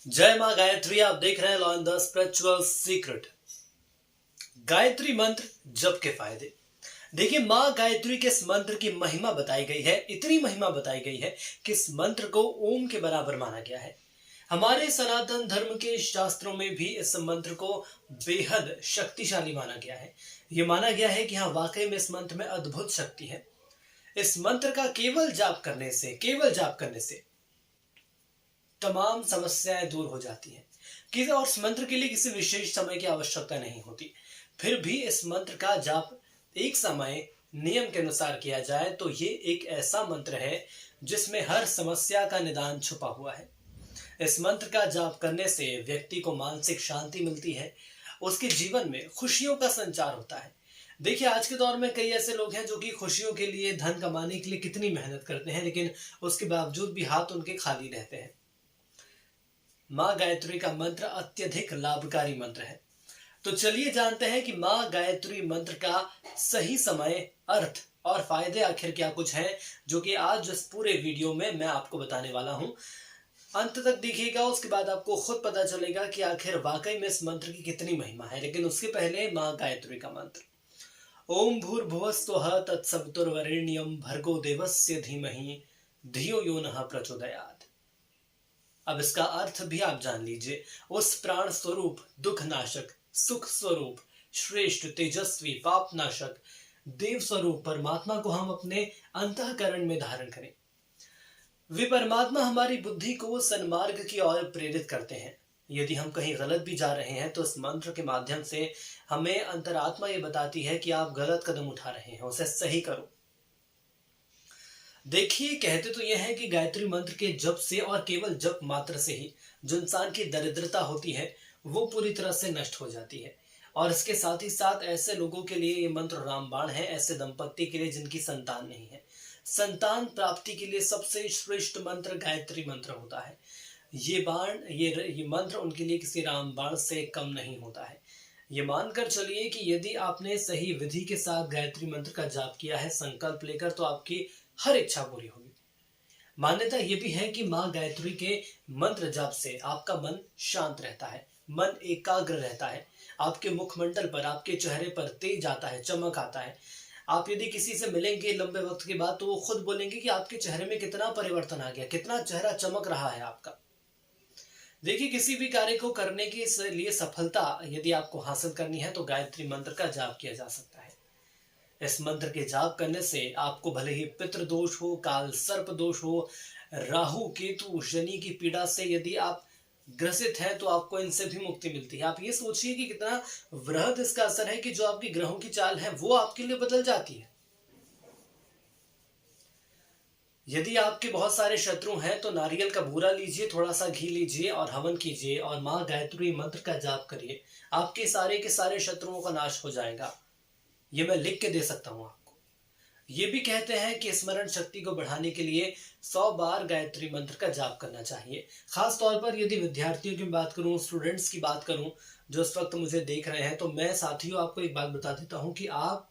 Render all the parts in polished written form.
जय मां गायत्री। आप देख रहे हैं law in the spiritual secret. Gayatri मंत्र जप के फायदे। देखिए, मां गायत्री के इस मंत्र की महिमा बताई गई है, इतनी महिमा बताई गई है कि इस मंत्र को ओम के बराबर माना गया है। हमारे सनातन धर्म के शास्त्रों में भी इस मंत्र को बेहद शक्तिशाली माना गया है। यह माना गया है कि हाँ, वाकई में इस मंत्र में अद्भुत शक्ति है। इस मंत्र का केवल जाप करने से तमाम समस्याएं दूर हो जाती हैं। किसी और इस मंत्र के लिए किसी विशेष समय की आवश्यकता नहीं होती। फिर भी इस मंत्र का जाप एक समय नियम के अनुसार किया जाए तो ये एक ऐसा मंत्र है जिसमें हर समस्या का निदान छुपा हुआ है। इस मंत्र का जाप करने से व्यक्ति को मानसिक शांति मिलती है, उसके जीवन में खुशियों का संचार होता है। देखिए, आज के दौर में कई ऐसे लोग हैं जो कि खुशियों के लिए, धन कमाने के लिए कितनी मेहनत करते हैं, लेकिन उसके बावजूद भी हाथ उनके खाली रहते हैं। मां गायत्री का मंत्र अत्यधिक लाभकारी मंत्र है। तो चलिए जानते हैं कि मां गायत्री मंत्र का सही समय, अर्थ और फायदे आखिर क्या कुछ हैं, जो कि आज इस पूरे वीडियो में मैं आपको बताने वाला हूं। अंत तक देखिएगा, उसके बाद आपको खुद पता चलेगा कि आखिर वाकई में इस मंत्र की कितनी महिमा है। लेकिन उसके पहले मां गायत्री का मंत्र। ओम भूर्भुवस्सुवः तत्सवितुर्वरेण्यं भर्गो देवस्य धीमहि धियो यो नः प्रचोदयात्। अब इसका अर्थ भी आप जान लीजिए। उस प्राण स्वरूप, दुख नाशक, सुख स्वरूप, श्रेष्ठ, तेजस्वी, पाप नाशक, देव स्वरूप परमात्मा को हम अपने अंतःकरण में धारण करें। वे परमात्मा हमारी बुद्धि को सन्मार्ग की ओर प्रेरित करते हैं। यदि हम कहीं गलत भी जा रहे हैं तो इस मंत्र के माध्यम से हमें अंतरात्मा ये बताती है कि आप गलत कदम उठा रहे हैं, उसे सही करो। देखिए, कहते तो यह है कि गायत्री मंत्र के जप से और केवल जप मात्र से ही जो इंसान की दरिद्रता होती है वो पूरी तरह से नष्ट हो जाती है। और इसके साथ ही साथ ऐसे लोगों के लिए ये मंत्र रामबाण है, ऐसे दंपत्ति के लिए जिनकी संतान नहीं है। संतान प्राप्ति के लिए सबसे श्रेष्ठ मंत्र गायत्री मंत्र होता है। ये मंत्र उनके लिए किसी रामबाण से कम नहीं होता है। ये मानकर चलिए कि यदि आपने सही विधि के साथ गायत्री मंत्र का जाप किया है संकल्प लेकर, तो आपकी हर इच्छा पूरी होगी। मान्यता यह भी है कि मां गायत्री के मंत्र जाप से आपका मन शांत रहता है, मन एकाग्र रहता है। आपके मुखमंडल पर, आपके चेहरे पर तेज आता है, चमक आता है। आप यदि किसी से मिलेंगे लंबे वक्त के बाद तो वो खुद बोलेंगे कि आपके चेहरे में कितना परिवर्तन आ गया, कितना चेहरा चमक रहा है आपका। देखिए, किसी भी कार्य को करने के लिए सफलता यदि आपको हासिल करनी है तो गायत्री मंत्र का जाप किया जा सकता है। इस मंत्र के जाप करने से आपको भले ही पितृ दोष हो, काल सर्प दोष हो, राहु केतु शनि की पीड़ा से यदि आप ग्रसित हैं तो आपको इनसे भी मुक्ति मिलती है। आप ये सोचिए कि कितना वृहद इसका असर है कि जो आपकी ग्रहों की चाल है वो आपके लिए बदल जाती है। यदि आपके बहुत सारे शत्रु हैं तो नारियल का बूरा लीजिए, थोड़ा सा घी लीजिए और हवन कीजिए और मां गायत्री मंत्र का जाप करिए। आपके सारे के सारे शत्रुओं का नाश हो जाएगा। ये मैं लिख के दे सकता हूं आपको। ये भी कहते हैं कि स्मरण शक्ति को बढ़ाने के लिए 100 बार गायत्री मंत्र का जाप करना चाहिए। खास तौर पर यदि विद्यार्थियों की बात करूं, स्टूडेंट्स की बात करूं जो इस वक्त मुझे देख रहे हैं, तो मैं साथियों आपको एक बात बता देता हूं कि आप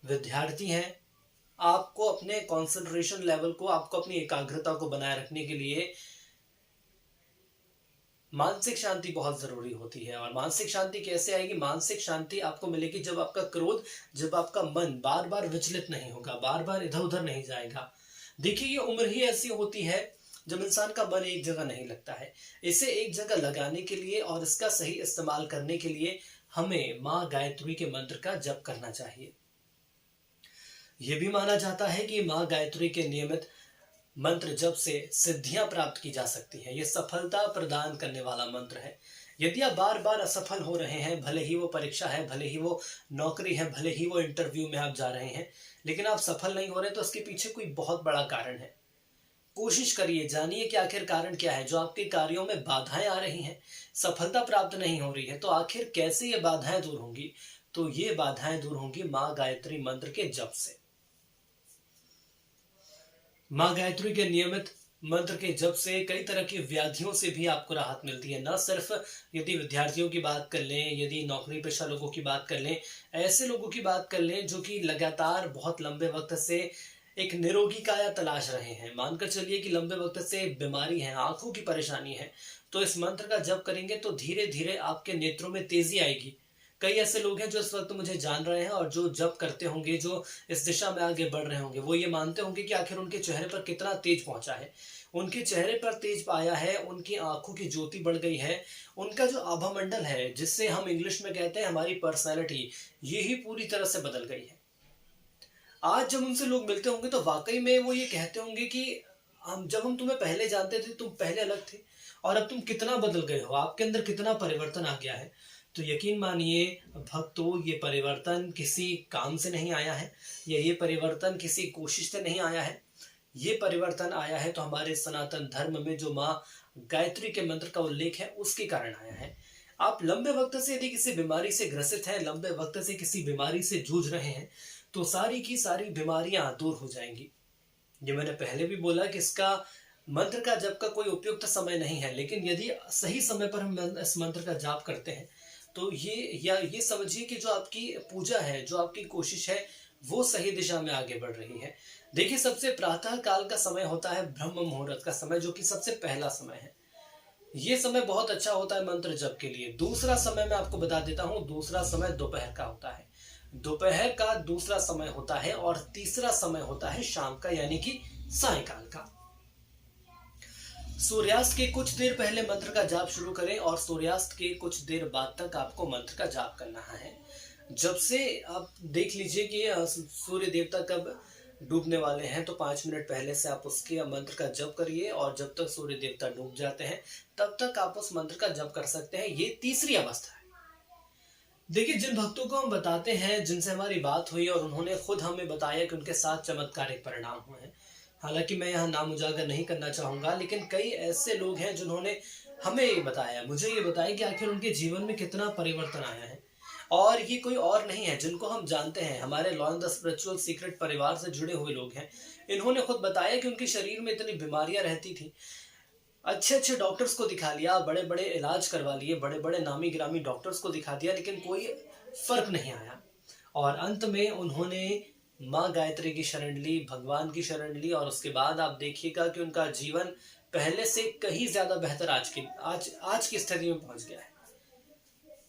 विद्यार्थी हैं। आपको अपने कंसंट्रेशन लेवल को, आपको अपनी एकाग्रता को बनाए रखने के लिए मानसिक शांति बहुत जरूरी होती है। और मानसिक शांति कैसे आएगी? मानसिक शांति आपको मिलेगी जब आपका क्रोध, जब आपका मन बार बार विचलित नहीं होगा, बार बार इधर उधर नहीं जाएगा। देखिए, ये उम्र ही ऐसी होती है जब इंसान का मन एक जगह नहीं लगता है। इसे एक जगह लगाने के लिए और इसका सही इस्तेमाल करने के लिए हमें मां गायत्री के मंत्र का जप करना चाहिए। यह भी माना जाता है कि मां गायत्री के नियमित मंत्र जप से सिद्धियां प्राप्त की जा सकती है। यह सफलता प्रदान करने वाला मंत्र है। यदि आप बार बार असफल हो रहे हैं, भले ही वो परीक्षा है, भले ही वो नौकरी है, भले ही वो इंटरव्यू में आप जा रहे हैं, लेकिन आप सफल नहीं हो रहे, तो उसके पीछे कोई बहुत बड़ा कारण है। कोशिश करिए, जानिए कि आखिर कारण क्या है। जो आपके कार्यों में बाधाएं आ रही हैं, सफलता प्राप्त नहीं हो रही है, तो आखिर कैसे ये बाधाएं दूर होंगी? तो ये बाधाएं दूर होंगी मां गायत्री मंत्र के जप से। मां गायत्री के नियमित मंत्र के जप से कई तरह की व्याधियों से भी आपको राहत मिलती है। न सिर्फ यदि विद्यार्थियों की बात कर लें, यदि नौकरी पेशा लोगों की बात कर लें, ऐसे लोगों की बात कर लें जो कि लगातार बहुत लंबे वक्त से एक निरोगी काया तलाश रहे हैं, मानकर चलिए कि लंबे वक्त से बीमारी है, आंखों की परेशानी है, तो इस मंत्र का जप करेंगे तो धीरे धीरे आपके नेत्रों में तेजी आएगी। कई ऐसे लोग हैं जो इस वक्त मुझे जान रहे हैं और जो जप करते होंगे, जो इस दिशा में आगे बढ़ रहे होंगे, वो ये मानते होंगे कि आखिर उनके चेहरे पर कितना तेज पहुंचा है, उनके चेहरे पर तेज पाया है, उनकी आंखों की ज्योति बढ़ गई है, उनका जो आभा मंडल है, जिससे हम इंग्लिश में कहते हैं हमारी पर्सनैलिटी, ये ही पूरी तरह से बदल गई है। आज जब उनसे लोग मिलते होंगे तो वाकई में वो ये कहते होंगे कि हम तुम्हें पहले जानते थे, तुम पहले अलग थे और अब तुम कितना बदल गए हो, आपके अंदर कितना परिवर्तन आ गया है। तो यकीन मानिए भक्तों, ये परिवर्तन किसी काम से नहीं आया है, या ये परिवर्तन किसी कोशिश से नहीं आया है। ये परिवर्तन आया है तो हमारे सनातन धर्म में जो माँ गायत्री के मंत्र का उल्लेख है उसके कारण आया है। आप लंबे वक्त से यदि किसी बीमारी से ग्रसित हैं, लंबे वक्त से किसी बीमारी से जूझ रहे हैं, तो सारी की सारी बीमारियां दूर हो जाएंगी। ये मैंने पहले भी बोला कि इसका मंत्र का जप का कोई उपयुक्त समय नहीं है, लेकिन यदि सही समय पर हम इस मंत्र का जाप करते हैं तो ये समझिए कि जो आपकी पूजा है, जो आपकी कोशिश है, वो सही दिशा में आगे बढ़ रही है। देखिए, सबसे प्रातः काल का समय होता है ब्रह्म मुहूर्त का समय, जो कि सबसे पहला समय है। ये समय बहुत अच्छा होता है मंत्र जप के लिए। दूसरा समय मैं आपको बता देता हूँ, दूसरा समय दोपहर का होता है। दोपहर का दूसरा समय होता है और तीसरा समय होता है शाम का, यानी कि सायंकाल का। सूर्यास्त के कुछ देर पहले मंत्र का जाप शुरू करें और सूर्यास्त के कुछ देर बाद तक आपको मंत्र का जाप करना है। जब से आप देख लीजिए कि सूर्य देवता कब डूबने वाले हैं, तो 5 मिनट पहले से आप उसके मंत्र का जप करिए और जब तक सूर्य देवता डूब जाते हैं तब तक आप उस मंत्र का जप कर सकते हैं। ये तीसरी अवस्था है। देखिए, जिन भक्तों को हम बताते हैं, जिनसे हमारी बात हुई और उन्होंने खुद हमें बताया कि उनके साथ चमत्कारिक परिणाम हुए हैं, हालांकि मैं यहाँ नाम उजागर नहीं करना चाहूंगा, लेकिन कई ऐसे लोग हैं जिन्होंने हमें ये बताया, मुझे ये बताया कि आखिर उनके जीवन में कितना परिवर्तन आया है। और ये कोई और नहीं है, जिनको हम जानते हैं, हमारे लॉ द स्पिरिचुअल सीक्रेट परिवार से जुड़े हुए लोग हैं। इन्होंने खुद बताया कि उनके शरीर में इतनी बीमारियां रहती थी, अच्छे अच्छे डॉक्टर्स को दिखा लिया, बड़े बड़े इलाज करवा लिए, बड़े बड़े नामी गिरामी डॉक्टर्स को दिखा दिया, लेकिन कोई फर्क नहीं आया। और अंत में उन्होंने माँ गायत्री की शरण ली, भगवान की शरण ली, और उसके बाद आप देखिएगा कि उनका जीवन पहले से कहीं ज्यादा बेहतर आज की स्थिति में पहुंच गया है।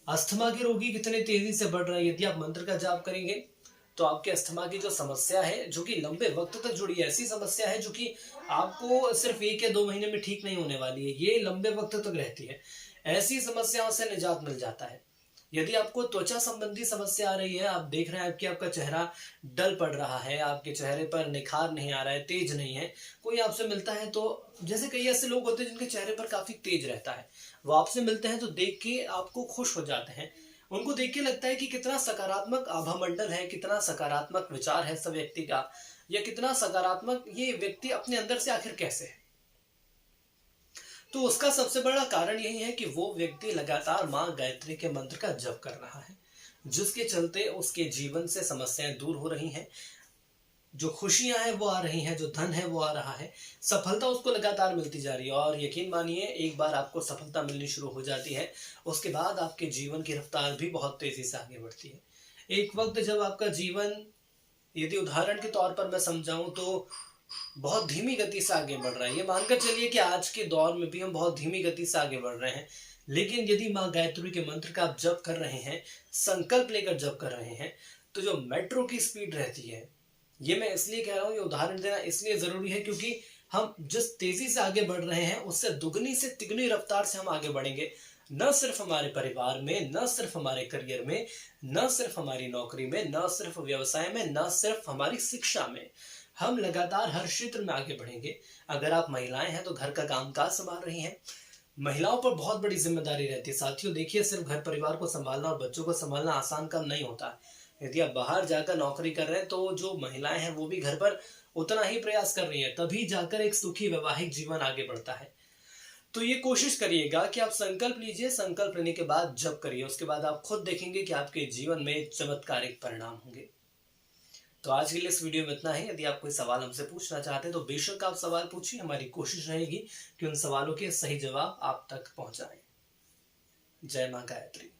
अस्थमा के रोगी कितने तेजी से बढ़ रहे हैं। यदि आप मंत्र का जाप करेंगे तो आपके अस्थमा की जो समस्या है, जो कि लंबे वक्त तक जुड़ी है, ऐसी समस्या है जो कि आपको सिर्फ 1 या 2 महीने में ठीक नहीं होने वाली है, ये लंबे वक्त तक रहती है। ऐसी समस्याओं से निजात मिल जाता है। यदि आपको त्वचा संबंधी समस्या आ रही है, आप देख रहे हैं कि आपका चेहरा डल पड़ रहा है, आपके चेहरे पर निखार नहीं आ रहा है, तेज नहीं है, कोई आपसे मिलता है तो, जैसे कई ऐसे लोग होते हैं जिनके चेहरे पर काफी तेज रहता है, वो आपसे मिलते हैं तो देख के आपको खुश हो जाते हैं। उनको देख के लगता है कि कितना सकारात्मक आभा मंडल है, कितना सकारात्मक विचार है सब व्यक्ति का, या कितना सकारात्मक ये व्यक्ति अपने अंदर से आखिर कैसे है। तो उसका सबसे बड़ा कारण यही है कि वो व्यक्ति लगातार माँ गायत्री के मंत्र का जप कर रहा है, जिसके चलते उसके जीवन से समस्याएं दूर हो रही हैं, जो खुशियां हैं वो आ रही हैं, जो धन है वो आ रहा है, सफलता उसको लगातार मिलती जा रही है। और यकीन मानिए, एक बार आपको सफलता मिलनी शुरू हो जाती है, उसके बाद आपके जीवन की रफ्तार भी बहुत तेजी से आगे बढ़ती है। एक वक्त जब आपका जीवन, यदि उदाहरण के तौर पर मैं समझाऊं तो, बहुत धीमी गति से आगे बढ़ रहा है, ये मानकर चलिए कि आज के दौर में भी हम बहुत धीमी गति से आगे बढ़ रहे हैं, लेकिन यदि माँ गायत्री के मंत्र का आप जप कर रहे हैं, संकल्प लेकर जप कर रहे हैं, तो जो मेट्रो की स्पीड रहती है, ये मैं इसलिए कह रहा हूँ, ये उदाहरण देना इसलिए जरूरी है क्योंकि हम जिस तेजी से आगे बढ़ रहे हैं उससे दुगनी से तिगुनी रफ्तार से हम आगे बढ़ेंगे। न सिर्फ हमारे परिवार में, न सिर्फ हमारे करियर में, न सिर्फ हमारी नौकरी में, न सिर्फ व्यवसाय में, न सिर्फ हमारी शिक्षा में, हम लगातार हर क्षेत्र में आगे बढ़ेंगे। अगर आप महिलाएं हैं तो घर का कामकाज संभाल रही हैं, महिलाओं पर बहुत बड़ी जिम्मेदारी रहती है। साथियों देखिए, सिर्फ घर परिवार को संभालना और बच्चों को संभालना आसान काम नहीं होता। यदि आप बाहर जाकर नौकरी कर रहे हैं तो जो महिलाएं हैं वो भी घर पर उतना ही प्रयास कर रही हैं, तभी जाकर एक सुखी वैवाहिक जीवन आगे बढ़ता है। तो ये कोशिश करिएगा कि आप संकल्प लीजिए, संकल्प लेने के बाद जप करिए, उसके बाद आप खुद देखेंगे कि आपके जीवन में चमत्कारिक परिणाम होंगे। तो आज के लिए इस वीडियो में इतना ही। यदि आप कोई सवाल हमसे पूछना चाहते हैं तो बेशक आप सवाल पूछिए, हमारी कोशिश रहेगी कि उन सवालों के सही जवाब आप तक पहुंचाएं। जय मां गायत्री।